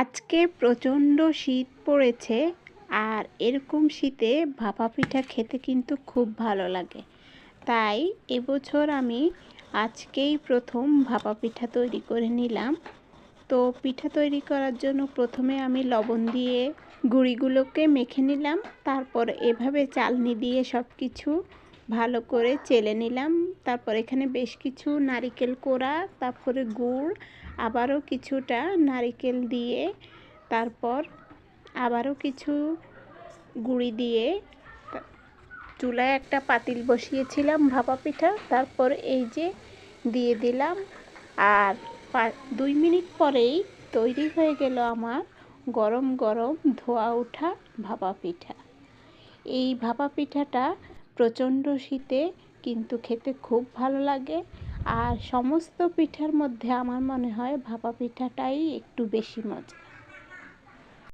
আজকে প্রচণ্ড শীত পড়েছে। আর এরকম শীতে ভাপা পিঠা খেতে কিন্তু খুব ভালো লাগে। তাই এবছর আমি আজকেই প্রথম ভাপা পিঠা তৈরি করে নিলাম। তো পিঠা তৈরি করার জন্য প্রথমে আমি লবণ দিয়ে গুঁড়িগুলোকে মেখে নিলাম। তারপর এভাবে চালনি দিয়ে সব কিছু ভালো করে চেলে নিলাম। তারপর এখানে বেশ কিছু নারিকেল কোড়া, তারপরে গুড়, আবারও কিছুটা নারিকেল দিয়ে, তারপর আবারও কিছু গুঁড়ি দিয়ে চুলায় একটা পাতিল বসিয়েছিলাম ভাপা পিঠা। তারপর এই যে দিয়ে দিলাম, আর 2 মিনিট পরেই তৈরি হয়ে গেল আমার গরম গরম ধোয়া ওঠা ভাপা পিঠা। এই ভাপা পিঠাটা প্রচণ্ড শীতে কিন্তু খেতে খুব ভালো লাগে। আর সমস্ত পিঠার মধ্যে আমার মনে হয় ভাপা পিঠাটাই একটু বেশি মজা।